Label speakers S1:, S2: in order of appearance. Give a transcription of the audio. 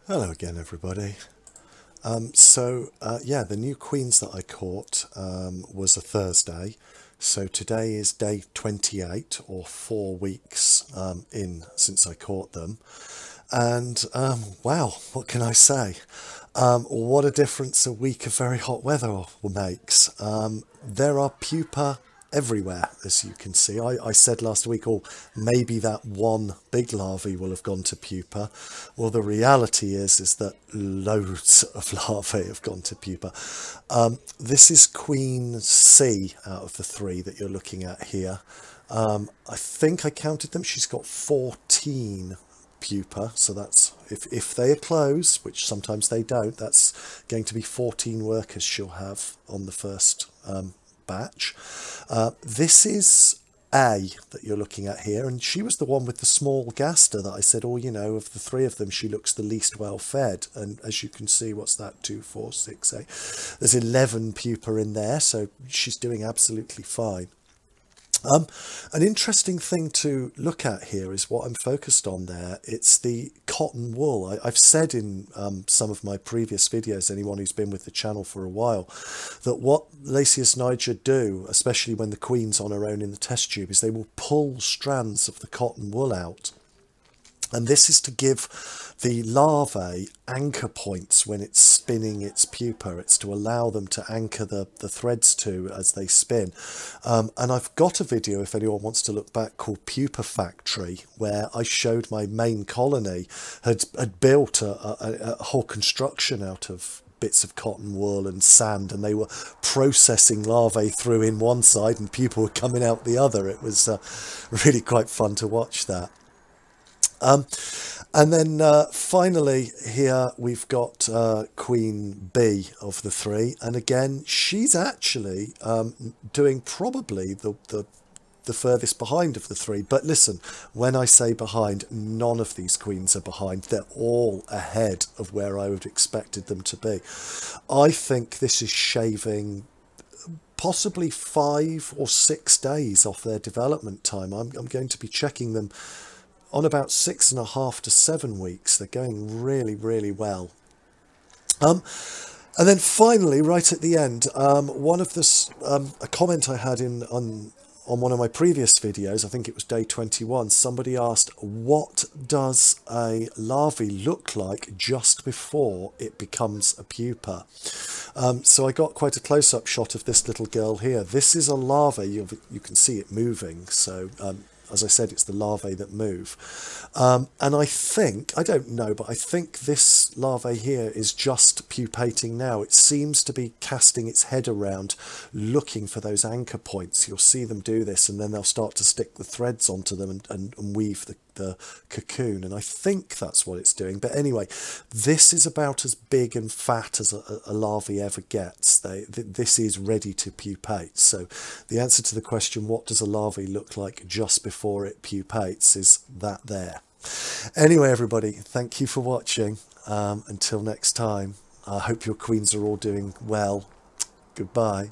S1: Hello again, everybody. Yeah, the new queens that I caught was a Thursday. So today is day 28, or 4 weeks in since I caught them. And wow, what can I say? What a difference a week of very hot weather makes. There are pupa everywhere, as you can see. I said last week, oh, maybe that one big larvae will have gone to pupa. Well, the reality is that loads of larvae have gone to pupa. This is Queen C out of the three that you're looking at here. I think I counted them. She's got 14 pupa, so that's if they are closed, which sometimes they don't, that's going to be 14 workers she'll have on the first batch. This is A that you're looking at here, and she was the one with the small gaster that I said, oh, you know, of the three of them she looks the least well fed. And as you can see, what's that, 2, 4, 6, 8, there's 11 pupa in there, so she's doing absolutely fine. An interesting thing to look at here is what I'm focused on there. It's the cotton wool. I've said in some of my previous videos, anyone who's been with the channel for a while, that what Lasius niger do, especially when the queen's on her own in the test tube, is they will pull strands of the cotton wool out. And this is to give the larvae anchor points when it's spinning its pupa. It's to allow them to anchor the threads to as they spin. And I've got a video, if anyone wants to look back, called Pupa Factory, where I showed my main colony had built a whole construction out of bits of cotton wool and sand, and they were processing larvae through in one side and pupa were coming out the other. It was really quite fun to watch that. And then finally here we've got Queen B of the three, and again she's actually doing probably the furthest behind of the three. But listen, when I say behind, none of these queens are behind. They're all ahead of where I would have expected them to be. I think this is shaving possibly 5 or 6 days off their development time. I'm going to be checking them on about 6.5 to 7 weeks. They're going really, really well. And then finally, right at the end, one of this a comment I had on one of my previous videos, I think it was day 21, somebody asked, what does a larvae look like just before it becomes a pupa? So I got quite a close-up shot of this little girl here. This is a larvae. You can see it moving, so as I said, it's the larvae that move. And I don't know, but I think this larvae here is just pupating now. It seems to be casting its head around, looking for those anchor points. You'll see them do this, and then they'll start to stick the threads onto them and weave the cocoon, and I think that's what it's doing. But anyway, this is about as big and fat as a larvae ever gets. This is ready to pupate. So the answer to the question, what does a larvae look like just before it pupates, is that there. Anyway, everybody, thank you for watching. Until next time, I hope your queens are all doing well. Goodbye.